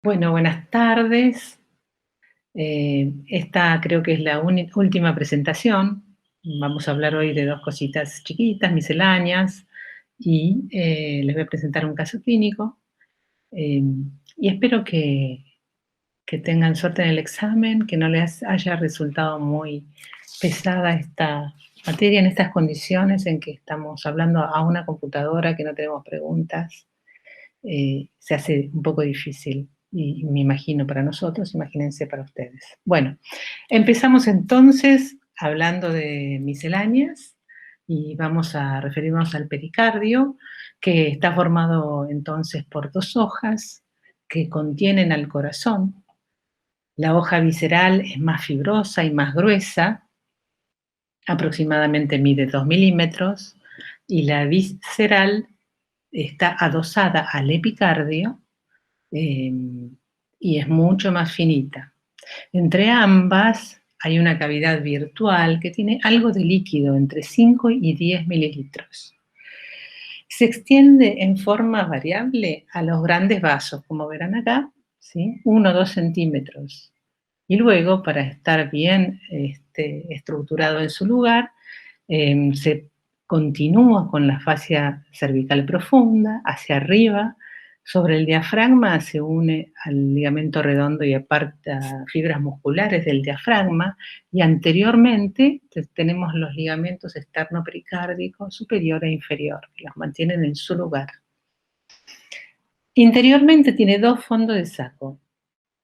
Bueno, buenas tardes. Esta creo que es la última presentación. Vamos a hablar hoy de dos cositas chiquitas, misceláneas, y les voy a presentar un caso clínico. Y espero que tengan suerte en el examen, que no les haya resultado muy pesada esta materia en estas condiciones en que estamos hablando a una computadora, que no tenemos preguntas. Se hace un poco difícil, y me imagino para nosotros, imagínense para ustedes. Bueno, empezamos entonces hablando de misceláneas y vamos a referirnos al pericardio, que está formado entonces por dos hojas que contienen al corazón. La hoja visceral es más fibrosa y más gruesa, aproximadamente mide 2 milímetros, y la visceral está adosada al epicardio, y es mucho más finita. Entre ambas hay una cavidad virtual que tiene algo de líquido, entre 5 y 10 mililitros. Se extiende en forma variable a los grandes vasos, como verán acá, ¿sí? 1 o 2 centímetros. Y luego, para estar bien estructurado en su lugar, se continúa con la fascia cervical profunda, hacia arriba. Sobre el diafragma se une al ligamento redondo y aparta fibras musculares del diafragma, y anteriormente tenemos los ligamentos externo-pericárdicos superior e inferior, que los mantienen en su lugar. Interiormente tiene dos fondos de saco.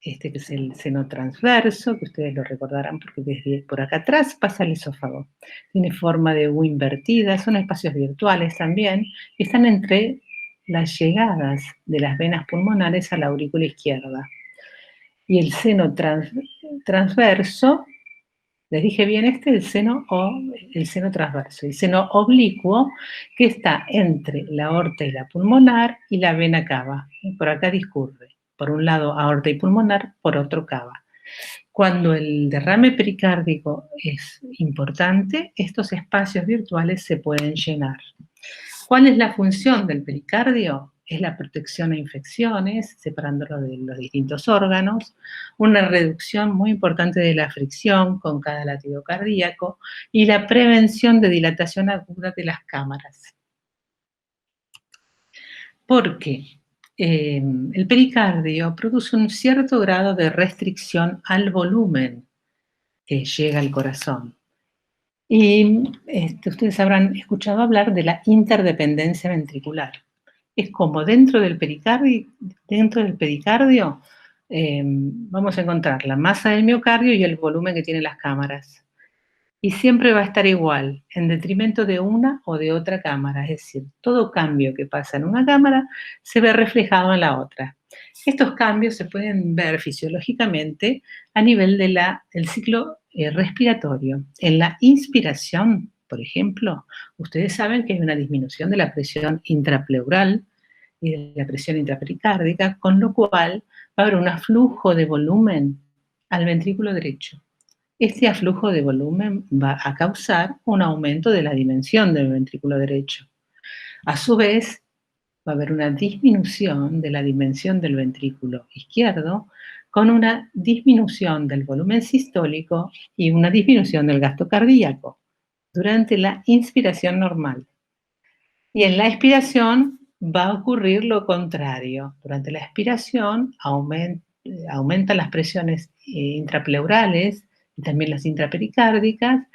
Este que es el seno transverso, que ustedes lo recordarán porque desde por acá atrás pasa el esófago. Tiene forma de U invertida, son espacios virtuales también, y están entre las llegadas de las venas pulmonares a la aurícula izquierda. Y el seno transverso, les dije bien el seno transverso, el seno oblicuo, que está entre la aorta y la pulmonar y la vena cava. Por acá discurre. Por un lado aorta y pulmonar, por otro cava. Cuando el derrame pericárdico es importante, estos espacios virtuales se pueden llenar. ¿Cuál es la función del pericardio? Es la protección a infecciones, separándolo de los distintos órganos, una reducción muy importante de la fricción con cada latido cardíaco y la prevención de dilatación aguda de las cámaras. ¿Por qué? El pericardio produce un cierto grado de restricción al volumen que llega al corazón. Y ustedes habrán escuchado hablar de la interdependencia ventricular. Es como dentro del pericardio vamos a encontrar la masa del miocardio y el volumen que tienen las cámaras. Y siempre va a estar igual, en detrimento de una o de otra cámara. Es decir, todo cambio que pasa en una cámara se ve reflejado en la otra. Estos cambios se pueden ver fisiológicamente a nivel del ciclo respiratorio. En la inspiración, por ejemplo, ustedes saben que hay una disminución de la presión intrapleural y de la presión intrapericárdica, con lo cual va a haber un aflujo de volumen al ventrículo derecho. Este aflujo de volumen va a causar un aumento de la dimensión del ventrículo derecho. A su vez, va a haber una disminución de la dimensión del ventrículo izquierdo, con una disminución del volumen sistólico y una disminución del gasto cardíaco durante la inspiración normal. Y en la expiración va a ocurrir lo contrario. Durante la expiración aumentan las presiones intrapleurales y también las intrapericárdicas,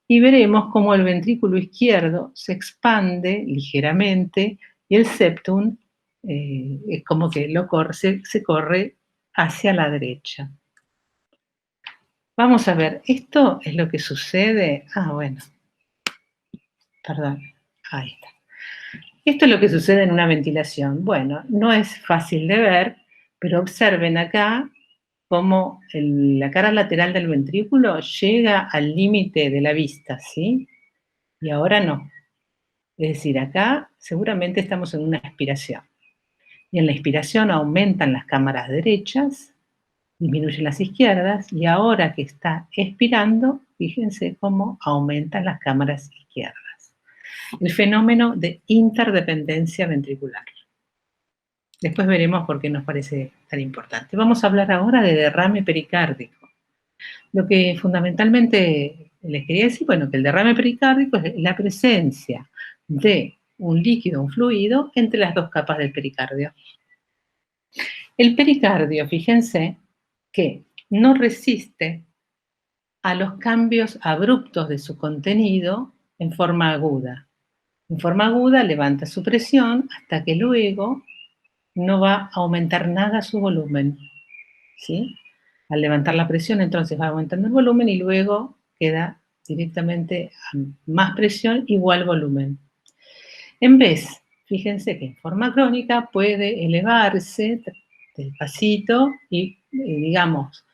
y veremos cómo el ventrículo izquierdo se expande ligeramente y el septum es como que se corre hacia la derecha. Vamos a ver, esto es lo que sucede. Bueno, perdón, ahí está. Esto es lo que sucede en una ventilación. Bueno, no es fácil de ver, pero observen acá cómo la cara lateral del ventrículo llega al límite de la vista, ¿sí? Y ahora no. Es decir, acá seguramente estamos en una expiración. Y en la expiración aumentan las cámaras derechas, disminuyen las izquierdas, y ahora que está expirando, fíjense cómo aumentan las cámaras izquierdas. El fenómeno de interdependencia ventricular. Después veremos por qué nos parece tan importante. Vamos a hablar ahora de derrame pericárdico. Lo que fundamentalmente les quería decir, bueno, que el derrame pericárdico es la presencia de un líquido, un fluido, entre las dos capas del pericardio. El pericardio, fíjense, que no resiste a los cambios abruptos de su contenido en forma aguda. En forma aguda levanta su presión hasta que luego no va a aumentar nada su volumen, ¿sí? Al levantar la presión, entonces va aumentando el volumen y luego queda directamente a más presión igual volumen. En vez, fíjense que en forma crónica puede elevarse despacito y, digamos,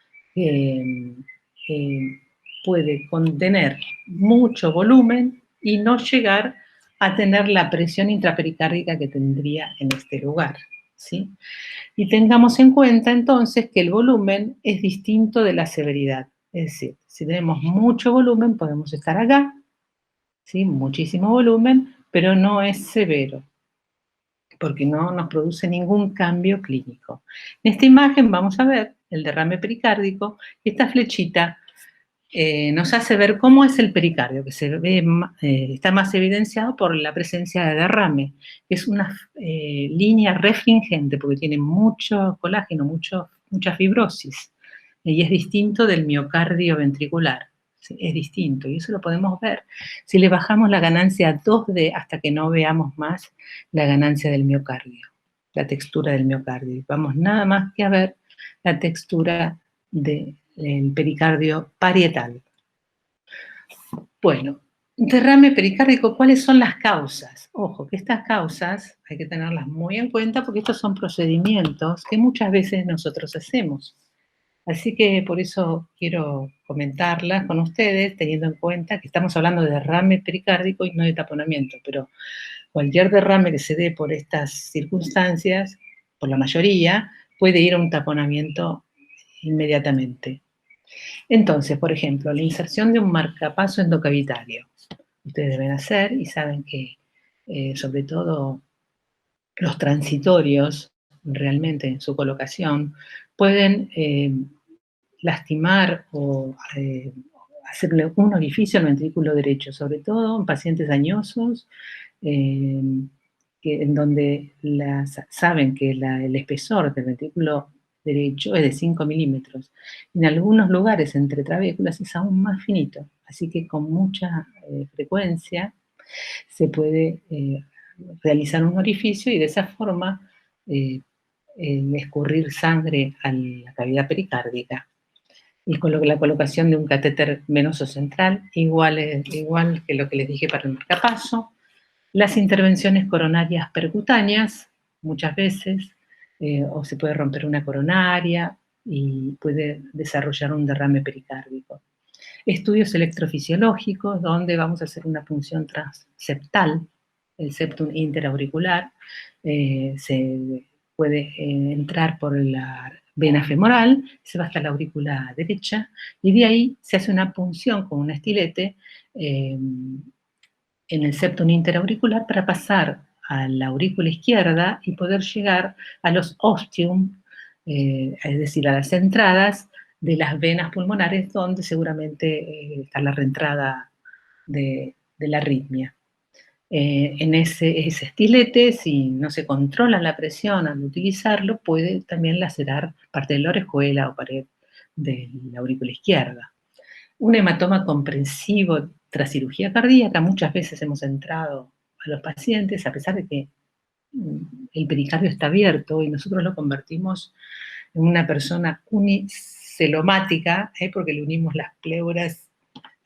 puede contener mucho volumen y no llegar a tener la presión intrapericárdica que tendría en este lugar, ¿sí? Y tengamos en cuenta entonces que el volumen es distinto de la severidad. Es decir, si tenemos mucho volumen podemos estar acá, ¿sí? Muchísimo volumen, pero no es severo, porque no nos produce ningún cambio clínico. En esta imagen vamos a ver el derrame pericárdico y esta flechita nos hace ver cómo es el pericardio, que se ve, está más evidenciado por la presencia de derrame, que es una línea refringente porque tiene mucho colágeno, mucha fibrosis, y es distinto del miocardio ventricular. ¿Sí? Es distinto, y eso lo podemos ver si le bajamos la ganancia 2D hasta que no veamos más la ganancia del miocardio, la textura del miocardio. Vamos nada más que a ver la textura del pericardio parietal. Bueno, derrame pericárdico, ¿cuáles son las causas? Ojo, que estas causas hay que tenerlas muy en cuenta porque estos son procedimientos que muchas veces nosotros hacemos. Así que por eso quiero comentarlas con ustedes, teniendo en cuenta que estamos hablando de derrame pericárdico y no de taponamiento, pero cualquier derrame que se dé por estas circunstancias, por la mayoría, puede ir a un taponamiento inmediatamente. Entonces, por ejemplo, la inserción de un marcapaso endocavitario. Ustedes deben hacer y saben que, sobre todo, los transitorios, realmente en su colocación, pueden lastimar o hacerle un orificio al ventrículo derecho, sobre todo en pacientes dañosos, en donde saben que el espesor del ventrículo derecho es de 5 milímetros. En algunos lugares entre trabéculas es aún más finito, así que con mucha frecuencia se puede realizar un orificio y de esa forma escurrir sangre a la cavidad pericárdica. Y con la colocación de un catéter venoso central, igual que lo que les dije para el marcapaso. Las intervenciones coronarias percutáneas, muchas veces, o se puede romper una coronaria y puede desarrollar un derrame pericárdico. Estudios electrofisiológicos, donde vamos a hacer una punción transeptal, el septum interauricular, se puede entrar por la vena femoral, se va hasta la aurícula derecha, y de ahí se hace una punción con un estilete en el septum interauricular para pasar a la aurícula izquierda y poder llegar a los ostium, es decir, a las entradas de las venas pulmonares, donde seguramente está la reentrada de la arritmia. En ese estilete, si no se controla la presión al utilizarlo, puede también lacerar parte de la orejuela o pared de la aurícula izquierda. Un hematoma comprensivo tras cirugía cardíaca, muchas veces hemos entrado a los pacientes, a pesar de que el pericardio está abierto y nosotros lo convertimos en una persona unicelomática, porque le unimos las pleuras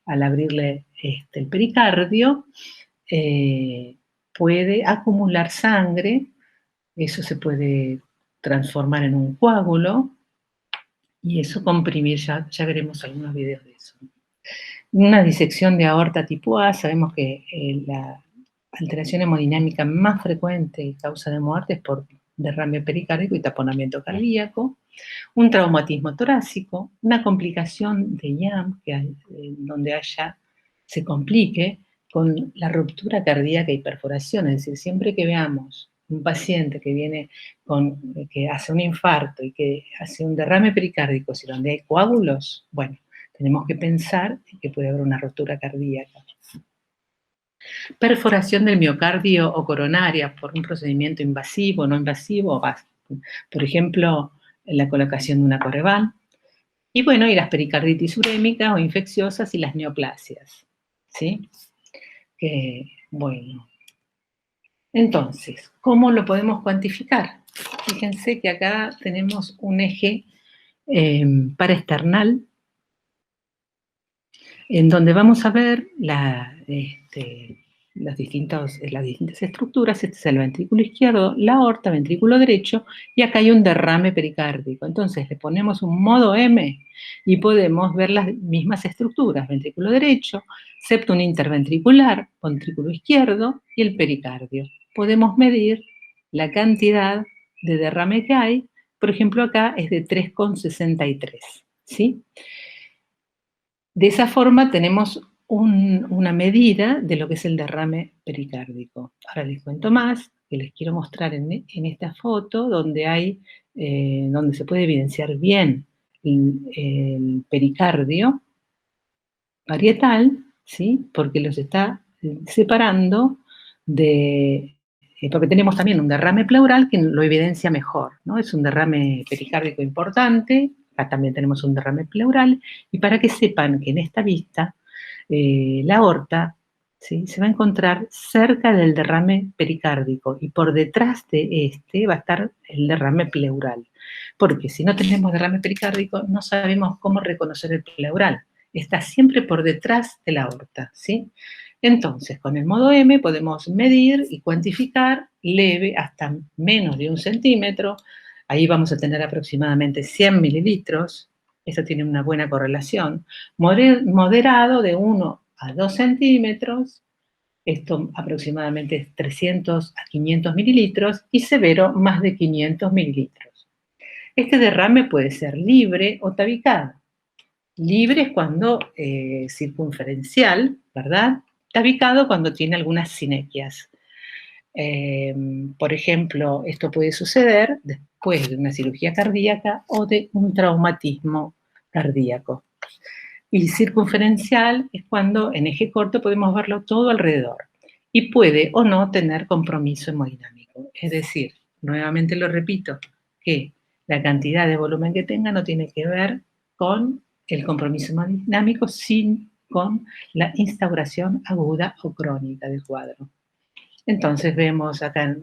al abrirle el pericardio, puede acumular sangre, eso se puede transformar en un coágulo y eso comprimir, ya veremos algunos videos de eso. Una disección de aorta tipo A, sabemos que la alteración hemodinámica más frecuente y causa de muerte es por derrame pericárdico y taponamiento cardíaco. Un traumatismo torácico, una complicación de IAM, donde se complique con la ruptura cardíaca y perforación, es decir, siempre que veamos un paciente que viene que hace un infarto y que hace un derrame pericárdico, si donde hay coágulos, bueno, tenemos que pensar que puede haber una rotura cardíaca. Perforación del miocardio o coronaria por un procedimiento invasivo o no invasivo, por ejemplo, la colocación de una Coreval. Y bueno, y las pericarditis urémicas o infecciosas y las neoplasias, ¿sí? Bueno, entonces, ¿cómo lo podemos cuantificar? Fíjense que acá tenemos un eje paraesternal en donde vamos a ver las distintas estructuras. Este es el ventrículo izquierdo, la aorta, ventrículo derecho, y acá hay un derrame pericárdico. Entonces le ponemos un modo M y podemos ver las mismas estructuras, ventrículo derecho, septum interventricular, ventrículo izquierdo y el pericardio. Podemos medir la cantidad de derrame que hay. Por ejemplo, acá es de 3,63, ¿sí? De esa forma tenemos una medida de lo que es el derrame pericárdico. Ahora les cuento más, que les quiero mostrar en esta foto, donde donde se puede evidenciar bien el pericardio parietal, ¿sí? Porque los está separando porque tenemos también un derrame pleural que lo evidencia mejor, ¿no? Es un derrame pericárdico importante, acá también tenemos un derrame pleural, y para que sepan que en esta vista la aorta, ¿sí?, se va a encontrar cerca del derrame pericárdico y por detrás de este va a estar el derrame pleural. Porque si no tenemos derrame pericárdico, no sabemos cómo reconocer el pleural. Está siempre por detrás de la aorta, ¿sí? Entonces, con el modo M podemos medir y cuantificar leve hasta menos de 1 centímetro. Ahí vamos a tener aproximadamente 100 mililitros. Eso tiene una buena correlación. Moderado de 1 a 2 centímetros. Esto aproximadamente es 300 a 500 mililitros. Y severo, más de 500 mililitros. Este derrame puede ser libre o tabicado. Libre es cuando circunferencial, ¿verdad? Tabicado cuando tiene algunas sinequias. Por ejemplo, esto puede suceder después de una cirugía cardíaca o de un traumatismo cardíaco. Y circunferencial es cuando en eje corto podemos verlo todo alrededor y puede o no tener compromiso hemodinámico. Es decir, nuevamente lo repito, que la cantidad de volumen que tenga no tiene que ver con el compromiso hemodinámico, sino con la instauración aguda o crónica del cuadro. Entonces vemos acá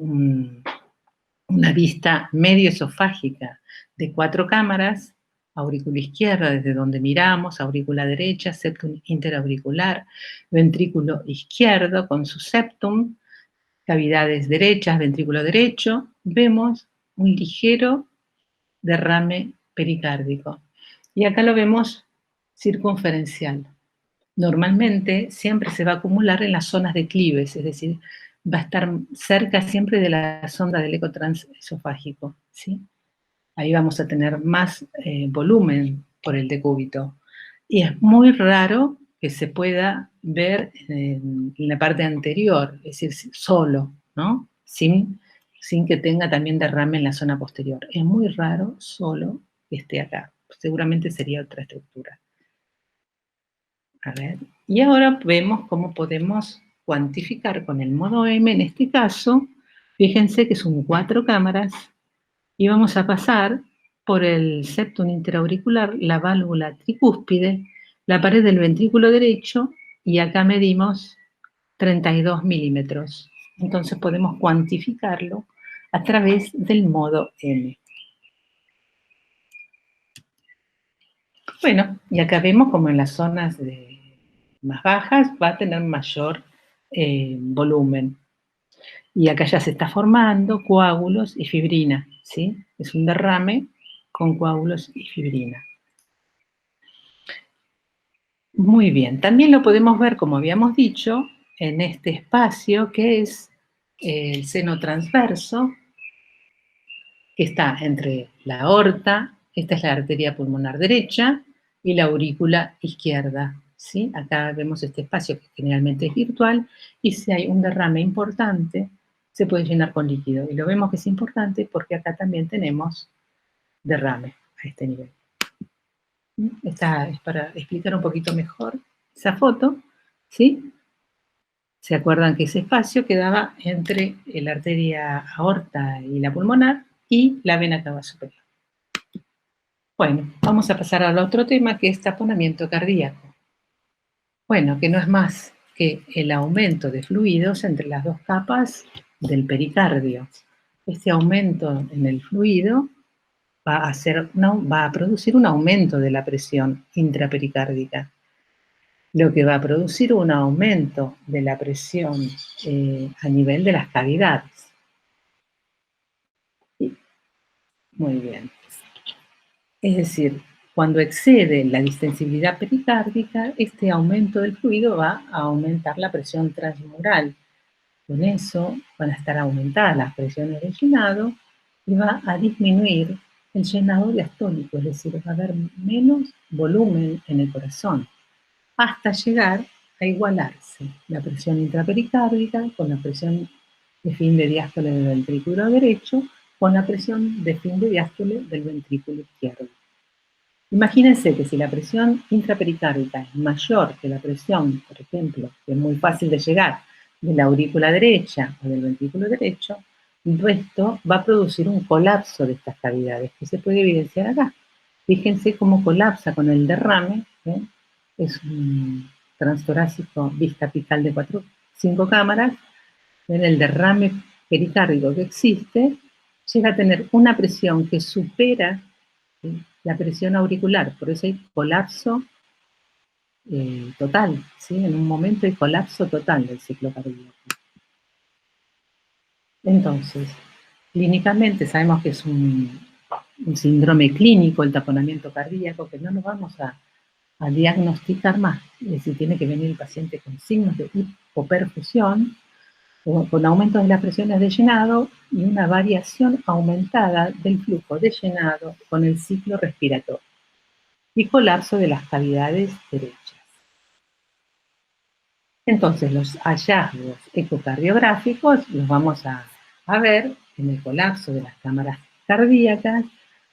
una vista medio esofágica de 4 cámaras, aurícula izquierda desde donde miramos, aurícula derecha, septum interauricular, ventrículo izquierdo con su septum, cavidades derechas, ventrículo derecho, vemos un ligero derrame pericárdico. Y acá lo vemos circunferencial. Normalmente siempre se va a acumular en las zonas declives, es decir, va a estar cerca siempre de la sonda del eco transesofágico, ¿sí? Ahí vamos a tener más volumen por el decúbito. Y es muy raro que se pueda ver en la parte anterior, es decir, solo, ¿no? Sin que tenga también derrame en la zona posterior. Es muy raro solo que esté acá. Seguramente sería otra estructura. A ver, y ahora vemos cómo podemos cuantificar con el modo M, en este caso, fíjense que son 4 cámaras, y vamos a pasar por el septum interauricular, la válvula tricúspide, la pared del ventrículo derecho, y acá medimos 32 milímetros. Entonces podemos cuantificarlo a través del modo M. Bueno, y acá vemos como en las zonas más bajas va a tener mayor volumen. Y acá ya se está formando coágulos y fibrina, ¿sí? Es un derrame con coágulos y fibrina. Muy bien, también lo podemos ver, como habíamos dicho, en este espacio que es el seno transverso, que está entre la aorta, esta es la arteria pulmonar derecha, y la aurícula izquierda, ¿sí? Acá vemos este espacio que generalmente es virtual, y si hay un derrame importante, se puede llenar con líquido. Y lo vemos que es importante porque acá también tenemos derrame a este nivel. Esta es para explicar un poquito mejor esa foto, ¿sí? ¿Se acuerdan que ese espacio quedaba entre la arteria aorta y la pulmonar y la vena cava superior? Bueno, vamos a pasar al otro tema que es taponamiento cardíaco. Bueno, que no es más que el aumento de fluidos entre las dos capas del pericardio. Este aumento en el fluido va a producir un aumento de la presión intrapericárdica, lo que va a producir un aumento de la presión a nivel de las cavidades. Muy bien. Es decir, cuando excede la distensibilidad pericárdica, este aumento del fluido va a aumentar la presión transmural. Con eso van a estar aumentadas las presiones de llenado y va a disminuir el llenado diastólico, es decir, va a haber menos volumen en el corazón, hasta llegar a igualarse la presión intrapericárdica con la presión de fin de diástole del ventrículo derecho con la presión de fin de diástole del ventrículo izquierdo. Imagínense que si la presión intrapericárdica es mayor que la presión, por ejemplo, que es muy fácil de llegar, de la aurícula derecha o del ventrículo derecho, esto va a producir un colapso de estas cavidades, que se puede evidenciar acá. Fíjense cómo colapsa con el derrame, ¿eh? Es un transtorácico bistapical de 5 cámaras, en el derrame pericárdico que existe, llega a tener una presión que supera, ¿sí?, la presión auricular, por eso hay colapso total, ¿sí? En un momento hay colapso total del ciclo cardíaco. Entonces, clínicamente sabemos que es un síndrome clínico el taponamiento cardíaco, que no nos vamos a diagnosticar más. Es decir, tiene que venir el paciente con signos de hipoperfusión, con aumentos de las presiones de llenado y una variación aumentada del flujo de llenado con el ciclo respiratorio y colapso de las cavidades derechas. Entonces, los hallazgos ecocardiográficos los vamos a ver en el colapso de las cámaras cardíacas.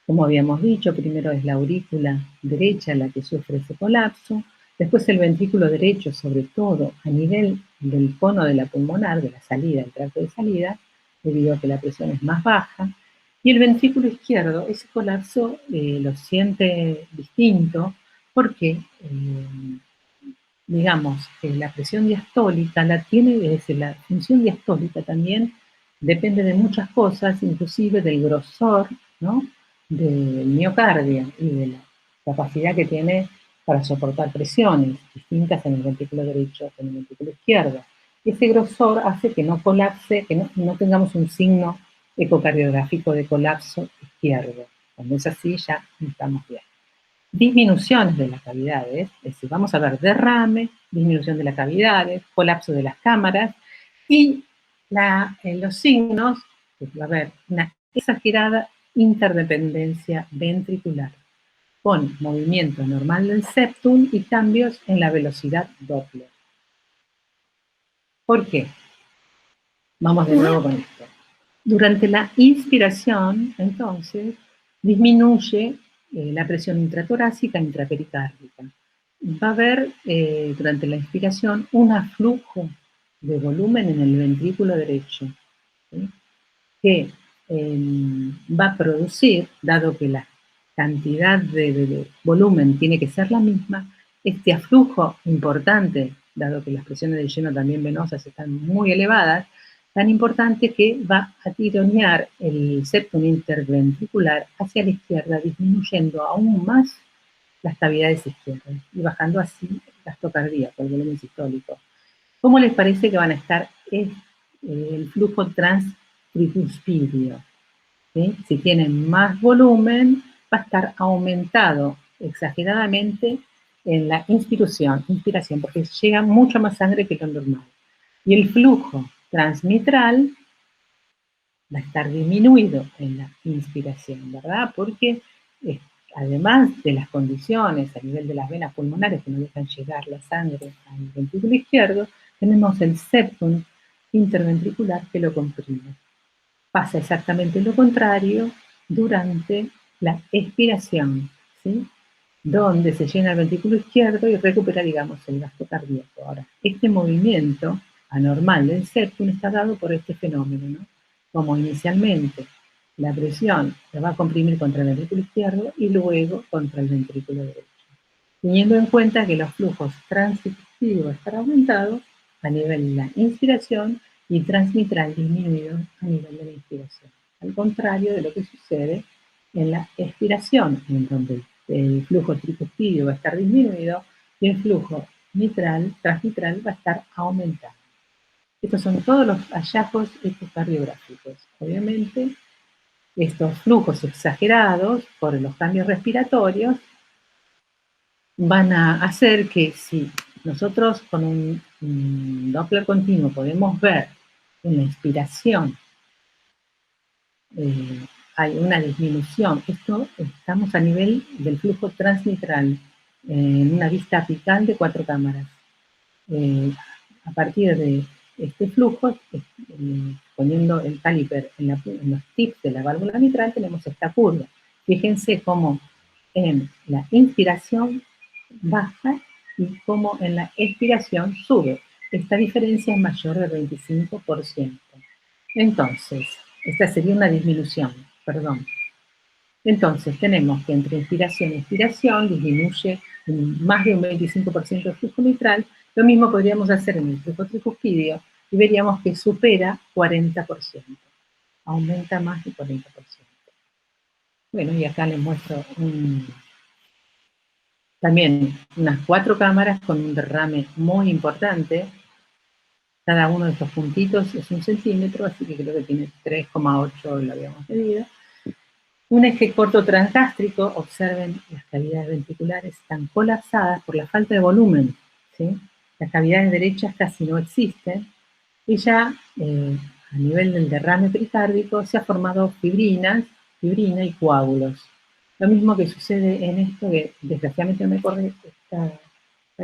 Como habíamos dicho, primero es la aurícula derecha la que sufre ese colapso, después el ventrículo derecho, sobre todo a nivel del cono de la pulmonar, de la salida, el tracto de salida, debido a que la presión es más baja, y el ventrículo izquierdo, ese colapso lo siente distinto porque digamos, que la presión diastólica la tiene, es decir, la función diastólica también depende de muchas cosas, inclusive del grosor, ¿no?, del miocardio y de la capacidad que tiene para soportar presiones distintas en el ventrículo derecho que en el ventrículo izquierdo. Ese grosor hace que no colapse, que no tengamos un signo ecocardiográfico de colapso izquierdo. Cuando es así, ya estamos bien. Disminuciones de las cavidades, es decir, vamos a ver derrame, disminución de las cavidades, colapso de las cámaras y los signos, pues va a haber una exagerada interdependencia ventricular con movimiento normal del septum y cambios en la velocidad Doppler. ¿Por qué? Vamos de nuevo con esto. Durante la inspiración, entonces, disminuye la presión intratorácica e intrapericárdica. Va a haber durante la inspiración un aflujo de volumen en el ventrículo derecho, ¿sí?, que va a producir, dado que la cantidad de volumen tiene que ser la misma, este aflujo importante, dado que las presiones de lleno también venosas están muy elevadas, tan importante que va a tironear el septum interventricular hacia la izquierda, disminuyendo aún más las cavidades izquierdas y bajando así el gasto cardíaco, el volumen sistólico. ¿Cómo les parece que van a estar el flujo transtricuspidio? ¿Sí? Si tienen más volumen, va a estar aumentado exageradamente en la inspiración, porque llega mucha más sangre que lo normal. Y el flujo transmitral va a estar disminuido en la inspiración, ¿verdad? Porque además de las condiciones a nivel de las venas pulmonares que no dejan llegar la sangre al ventrículo izquierdo, tenemos el septum interventricular que lo comprime. Pasa exactamente lo contrario durante la expiración, ¿sí? Donde se llena el ventrículo izquierdo y recupera, digamos, el gasto cardíaco. Ahora, este movimiento anormal del septum está dado por este fenómeno, ¿no? Como inicialmente la presión se va a comprimir contra el ventrículo izquierdo y luego contra el ventrículo derecho. Teniendo en cuenta que los flujos transcriptivos están aumentados a nivel de la inspiración y transmitral disminuidos a nivel de la inspiración. Al contrario de lo que sucede en la expiración, en donde el flujo tricuspidio va a estar disminuido y el flujo transmitral va a estar aumentado. Estos son todos los hallazgos ecocardiográficos. Obviamente, estos flujos exagerados por los cambios respiratorios van a hacer que si nosotros con un Doppler continuo podemos ver en la inspiración hay una disminución, estamos a nivel del flujo transmitral en una vista apical de 4 cámaras. A partir de este flujo, poniendo el caliper en los tips de la válvula mitral, tenemos esta curva. Fíjense cómo en la inspiración baja y cómo en la expiración sube. Esta diferencia es mayor del 25%. Entonces, esta sería una disminución, perdón. Entonces, tenemos que entre inspiración y expiración disminuye más de un 25% el flujo mitral. Lo mismo podríamos hacer en el flujo tricuspidio y veríamos que supera 40%. Aumenta más de 40%. Bueno, y acá les muestro también unas 4 cámaras con un derrame muy importante. Cada uno de estos puntitos es 1 centímetro, así que creo que tiene 3,8, lo habíamos medido. Un eje corto transgástrico, observen, las cavidades ventriculares están colapsadas por la falta de volumen, ¿sí? Las cavidades derechas casi no existen, y ya a nivel del derrame pericárdico se ha formado fibrina y coágulos. Lo mismo que sucede en esto, que desgraciadamente no me corre esta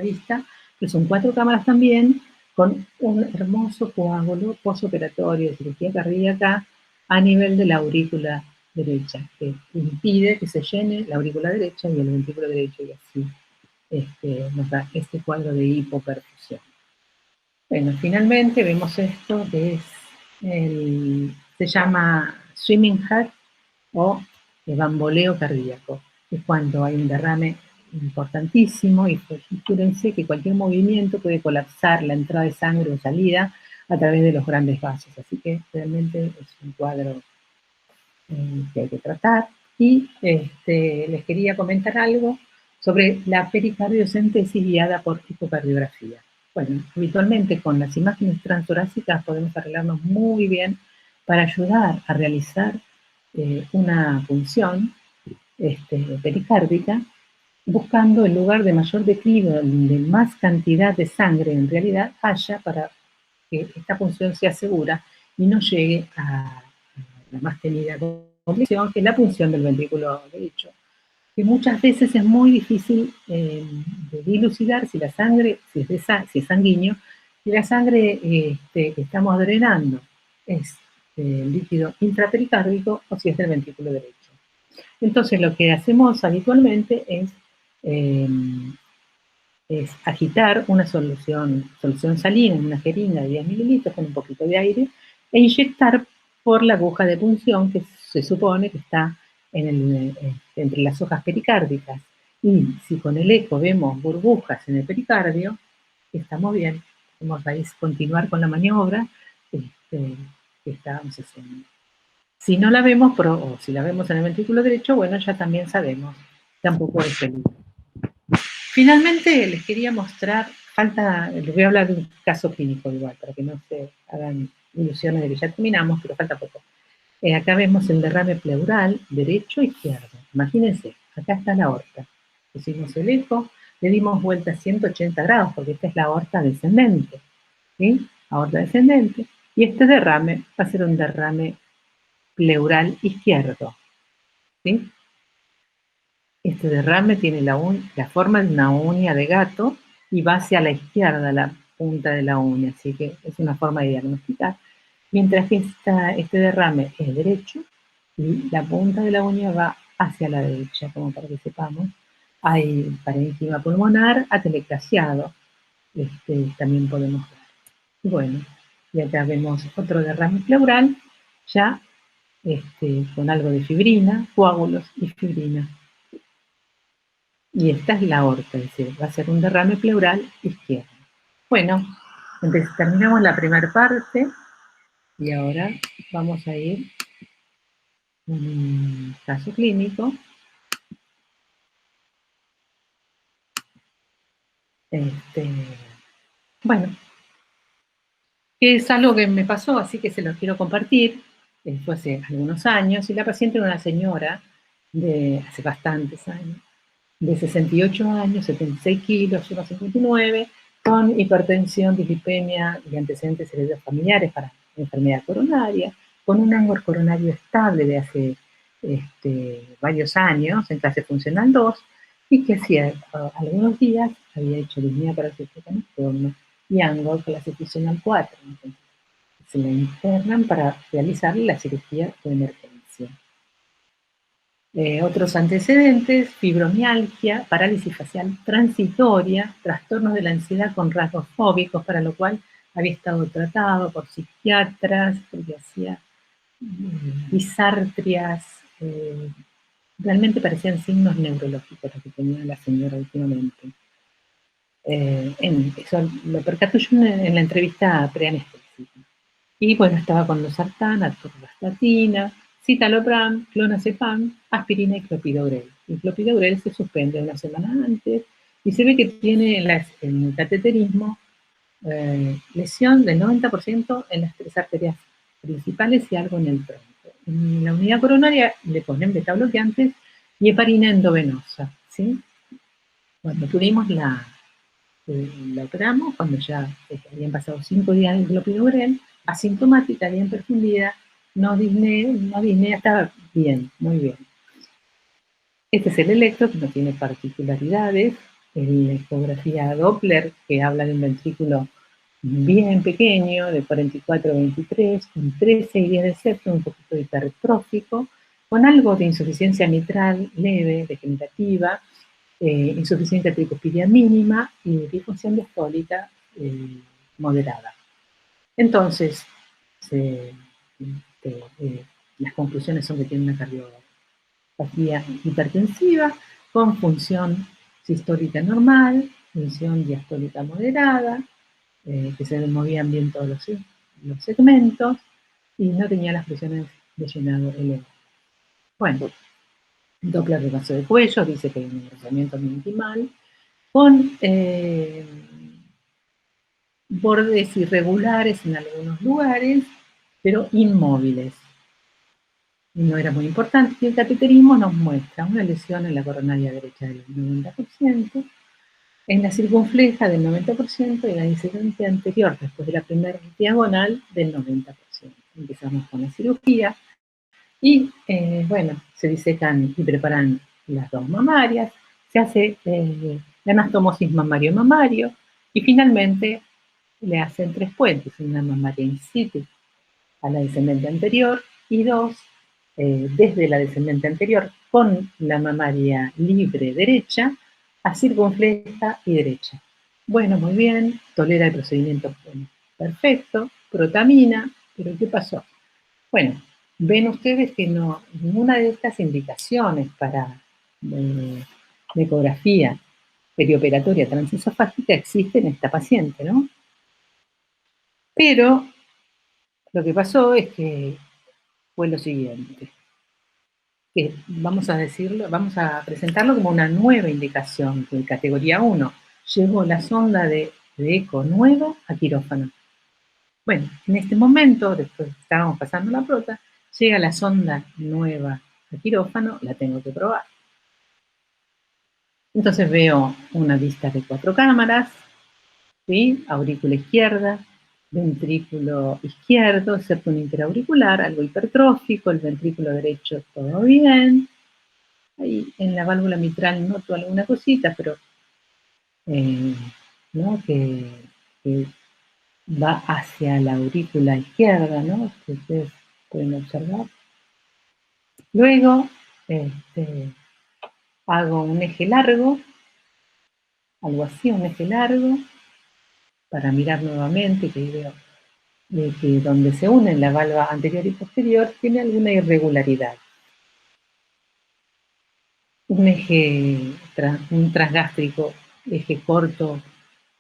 vista, que son 4 cámaras también, con un hermoso coágulo postoperatorio de cirugía cardíaca a nivel de la aurícula derecha, que impide que se llene la aurícula derecha y el ventrículo derecho, y así nos da este cuadro de hipoperfusión. Bueno, finalmente vemos esto que es se llama swimming heart o bamboleo cardíaco. Es cuando hay un derrame importantísimo y fíjense que cualquier movimiento puede colapsar la entrada de sangre o salida a través de los grandes vasos. Así que realmente es un cuadro que hay que tratar. Y les quería comentar algo sobre la pericardiocentesis guiada por ecocardiografía. Bueno, habitualmente con las imágenes transtorácicas podemos arreglarnos muy bien para ayudar a realizar una punción pericárdica, buscando el lugar de mayor declive, donde más cantidad de sangre en realidad haya para que esta punción sea segura y no llegue a la más temida complicación, que es la punción del ventrículo derecho, que muchas veces es muy difícil de dilucidar si la sangre, si es sanguíneo, si la sangre que estamos drenando es líquido intrapericárdico o si es del ventrículo derecho. Entonces lo que hacemos habitualmente es agitar una solución salina en una jeringa de 10 mililitros con un poquito de aire e inyectar por la aguja de punción que se supone que está entre las hojas pericárdicas. Y si con el eco vemos burbujas en el pericardio, estamos bien, podemos ahí continuar con la maniobra que estábamos haciendo. Si no la vemos, o si la vemos en el ventrículo derecho, bueno, ya también sabemos, tampoco es peligro. Finalmente, les quería mostrar, les voy a hablar de un caso clínico igual, para que no se hagan ilusiones de que ya terminamos, pero falta poco. Acá vemos el derrame pleural, derecho e izquierdo. Imagínense, acá está la aorta. Pusimos el eco, le dimos vuelta a 180 grados, porque esta es la aorta descendente, ¿sí? Aorta descendente. Y este derrame va a ser un derrame pleural izquierdo, ¿sí? Este derrame tiene la forma de una uña de gato y va hacia la izquierda. punta de la uña, así que es una forma de diagnosticar. Mientras que este derrame es derecho y la punta de la uña va hacia la derecha, como para que sepamos. Hay parénquima pulmonar, atelectasiado, también podemos ver. Bueno, y acá vemos otro derrame pleural, ya con algo de fibrina, coágulos y fibrina. Y esta es la aorta, es decir, va a ser un derrame pleural izquierdo. Bueno, entonces terminamos la primera parte y ahora vamos a ir a un caso clínico. Bueno, que es algo que me pasó, así que se lo quiero compartir. Fue hace algunos años y la paciente era una señora de hace bastantes años, de 68 años, 76 kilos, lleva 59, con hipertensión, dislipemia y antecedentes hereditarios familiares para enfermedad coronaria, con un ángulo coronario estable de hace varios años en clase funcional 2 y que hacía algunos días había hecho disnea paroxística nocturna y ángulo clase funcional 4. Entonces, se la internan para realizarle la cirugía de emergencia. Otros antecedentes, fibromialgia, parálisis facial transitoria, trastornos de la ansiedad con rasgos fóbicos, para lo cual había estado tratado por psiquiatras, porque hacía disartrias, realmente parecían signos neurológicos los que tenía la señora últimamente. Eso lo percató yo en la entrevista preanestésica. Y bueno, estaba con losartán, atorvastatina, citalopram, clonazepam, aspirina y clopidogrel. Y clopidogrel se suspende una semana antes y se ve que tiene en el cateterismo lesión del 90% en las 3 arterias principales y algo en el tronco. En la unidad coronaria le ponen betabloqueantes y heparina endovenosa, ¿sí? Cuando tuvimos la operamos, cuando ya habían pasado 5 días del clopidogrel, asintomática, bien perfundida, no disnea, estaba bien, muy bien. Este es el electro, que no tiene particularidades, la ecografía Doppler, que habla de un ventrículo bien pequeño, de 44-23, con 13 y 10 de septo, un poquito hipertrófico, con algo de insuficiencia mitral leve, degenerativa, insuficiencia tricuspidia mínima y disfunción diastólica moderada. Entonces, las conclusiones son que tiene una cardiopatía hipertensiva con función sistólica normal, función diastólica moderada, que se movían bien todos los segmentos y no tenía las presiones de llenado elevadas. Bueno, Doppler de vaso de cuello dice que hay un engrosamiento minimal con bordes irregulares en algunos lugares, pero inmóviles. Y no era muy importante. Y el cateterismo nos muestra una lesión en la coronaria derecha del 90%, en la circunfleja del 90% y en la incidencia anterior, después de la primera diagonal, del 90%. Empezamos con la cirugía y, bueno, se disecan y preparan las dos mamarias, se hace la anastomosis mamario-mamario y finalmente le hacen 3 puentes, una mamaria in situ a la descendente anterior y 2 desde la descendente anterior con la mamaria libre derecha a circunfleja y derecha. Bueno, muy bien, tolera el procedimiento perfecto, protamina, pero ¿qué pasó? Bueno, ven ustedes que no, ninguna de estas indicaciones para ecografía perioperatoria transesofágica existe en esta paciente, ¿no? Pero lo que pasó es que fue lo siguiente, que vamos a presentarlo como una nueva indicación de categoría 1. Llegó la sonda de eco nuevo a quirófano. Bueno, en este momento, después estábamos pasando la prota, llega la sonda nueva a quirófano, la tengo que probar. Entonces veo una vista de 4 cámaras, ¿sí? Aurícula izquierda, ventrículo izquierdo, septum interauricular, algo hipertrófico, el ventrículo derecho todo bien. Ahí en la válvula mitral noto alguna cosita, pero ¿no? que que va hacia la aurícula izquierda, ¿no? Que ustedes pueden observar. Luego, hago un eje largo, algo así, un eje largo, para mirar nuevamente, que veo que donde se unen la valva anterior y posterior tiene alguna irregularidad. Un eje, un transgástrico, eje corto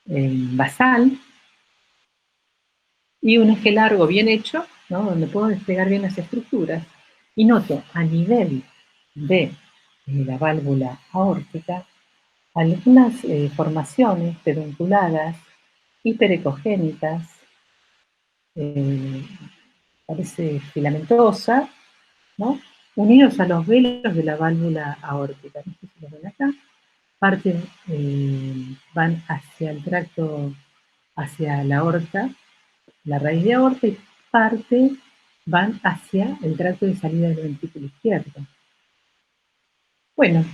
basal, y un eje largo bien hecho, ¿no? Donde puedo desplegar bien las estructuras, y noto a nivel de la válvula aórtica algunas formaciones pedunculadas, hiperecogénicas, parece filamentosa, ¿no? Unidos a los velos de la válvula aórtica. No sé si lo ven acá. Parte van hacia el tracto, hacia la aorta, la raíz de aorta, y parte van hacia el tracto de salida del ventrículo izquierdo. Bueno,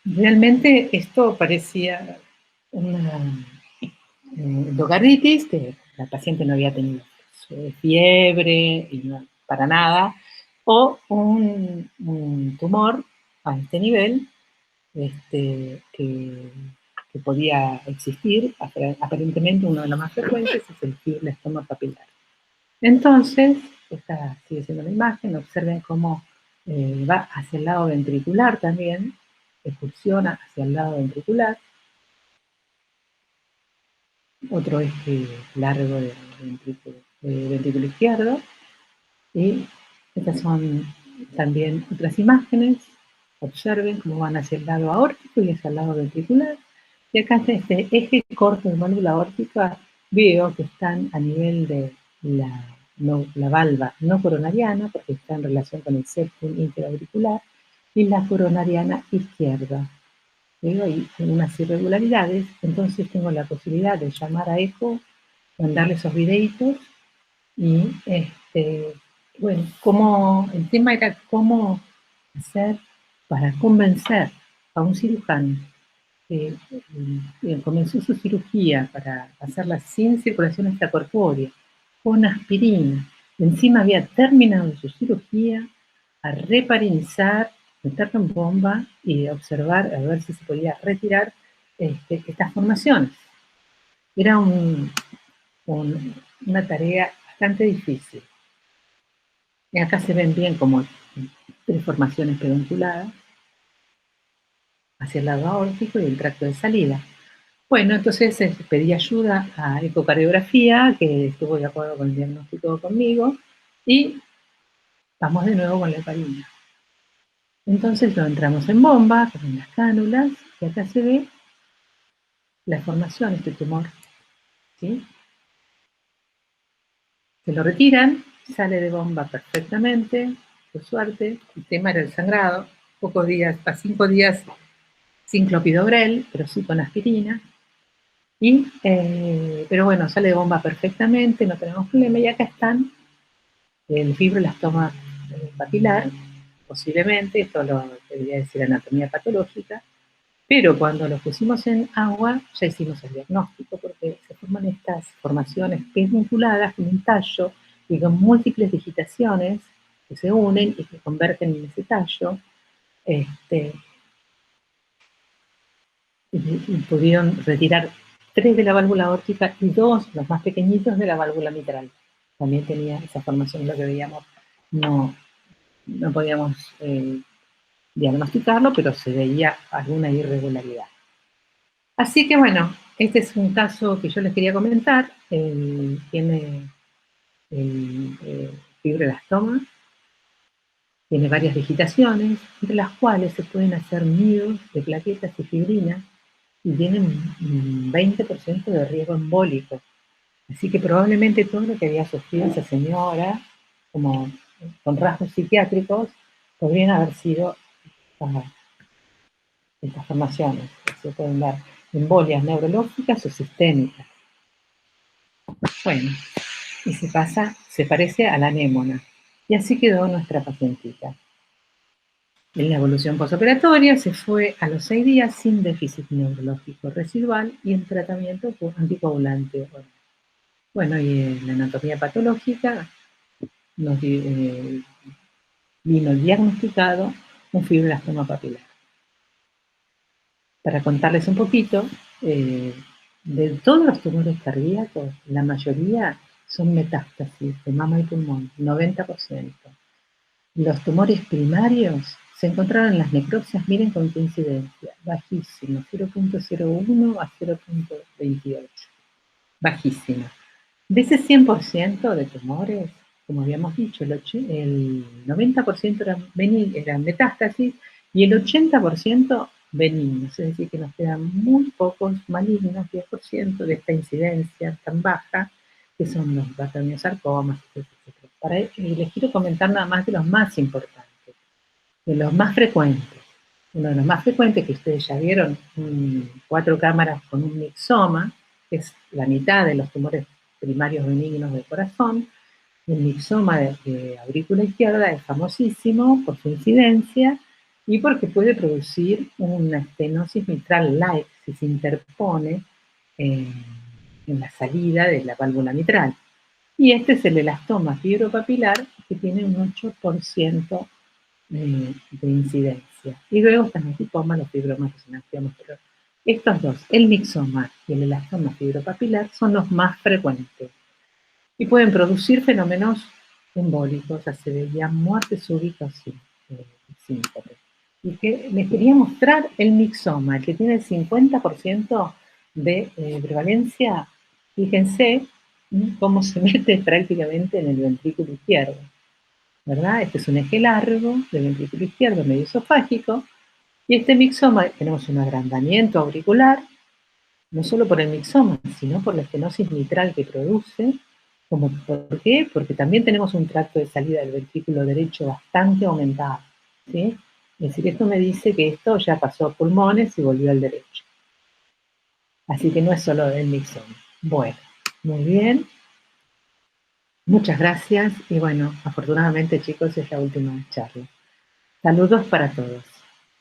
realmente esto parecía una endocarditis, que la paciente no había tenido fiebre y no, para nada, o un tumor a este nivel que podía existir. Aparentemente uno de los más frecuentes es el fibroblastoma papilar. Entonces, esta sigue siendo la imagen, observen cómo va hacia el lado ventricular también, excursiona hacia el lado ventricular, otro eje largo del ventrículo izquierdo, y estas son también otras imágenes. Observen cómo van hacia el lado aórtico y hacia el lado ventricular. Y acá en este eje corto de válvula aórtica veo que están a nivel de la valva no coronariana, porque está en relación con el septum interauricular, y la coronariana izquierda. Veo ahí algunas irregularidades, entonces tengo la posibilidad de llamar a ECO, mandarle esos videitos, y bueno, el tema era cómo hacer para convencer a un cirujano que comenzó su cirugía para hacerla sin circulación extracorpórea, con aspirina. Encima había terminado su cirugía, a reparinizar, meterlo en bomba y observar a ver si se podía retirar estas formaciones. Era una tarea bastante difícil. Y acá se ven bien como tres formaciones pedunculadas hacia el lado aórtico y el tracto de salida. Bueno, entonces pedí ayuda a ecocardiografía, que estuvo de acuerdo con el diagnóstico conmigo, y vamos de nuevo con la heparina. Entonces lo entramos en bomba, con las cánulas, y acá se ve la formación, este tumor, ¿sí? Se lo retiran, sale de bomba perfectamente, por suerte. El tema era el sangrado, pocos días, a 5 días sin clopidogrel, pero sí con aspirina. Pero bueno, sale de bomba perfectamente, no tenemos problema. Y acá están el fibroblastoma papilar, posiblemente, esto lo debería decir anatomía patológica, pero cuando lo pusimos en agua ya hicimos el diagnóstico, porque se forman estas formaciones pedunculadas con un tallo y con múltiples digitaciones que se unen y que convergen en ese tallo, y pudieron retirar 3 de la válvula aórtica y 2, los más pequeñitos, de la válvula mitral. También tenía esa formación, lo que veíamos, no podíamos diagnosticarlo, pero se veía alguna irregularidad. Así que bueno, este es un caso que yo les quería comentar. Tiene fibroblastoma, tiene varias digitaciones, entre las cuales se pueden hacer nidos de plaquetas y fibrina, y tienen un 20% de riesgo embólico. Así que probablemente todo lo que había sufrido esa señora, como con rasgos psiquiátricos, podrían haber sido estas formaciones. Se pueden dar embolias neurológicas o sistémicas. Bueno, y se parece a la anémona. Y así quedó nuestra pacientita. En la evolución postoperatoria se fue a los 6 días sin déficit neurológico residual y en tratamiento anticoagulante. Bueno, y en la anatomía patológica nos vino diagnosticado un fibroblastoma papilar. Para contarles un poquito, de todos los tumores cardíacos, la mayoría son metástasis de mama y pulmón, 90%. Los tumores primarios se encontraron en las necropsias, miren con qué incidencia, bajísimo, 0.01 a 0.28, bajísima. De ese 100% de tumores, como habíamos dicho, el 90% eran metástasis y el 80% benignos, es decir, que nos quedan muy pocos malignos, 10% de esta incidencia tan baja, que son los bacteriosarcomas, etc. Les quiero comentar nada más de los más importantes, de los más frecuentes. Uno de los más frecuentes que ustedes ya vieron, 4 cámaras con un mixoma, que es la mitad de los tumores primarios benignos del corazón. El mixoma de aurícula izquierda es famosísimo por su incidencia y porque puede producir una estenosis mitral light si se interpone en la salida de la válvula mitral. Y este es el elastoma fibropapilar, que tiene un 8% de incidencia. Y luego están los lipomas, los fibromas, los anangiomas, pero estos dos, el mixoma y el elastoma fibropapilar, son los más frecuentes y pueden producir fenómenos embólicos, se veían muertes súbitas sin síntomas. Y que les quería mostrar el mixoma, el que tiene el 50% de prevalencia. Fíjense cómo se mete prácticamente en el ventrículo izquierdo, ¿verdad? Este es un eje largo del ventrículo izquierdo medio esofágico, y este mixoma, tenemos un agrandamiento auricular, no solo por el mixoma, sino por la estenosis mitral que produce. ¿Por qué? Porque también tenemos un tracto de salida del ventrículo derecho bastante aumentado, ¿sí? Es decir, esto me dice que esto ya pasó a pulmones y volvió al derecho. Así que no es solo el mixoma. Bueno, muy bien. Muchas gracias y bueno, afortunadamente chicos es la última charla. Saludos para todos.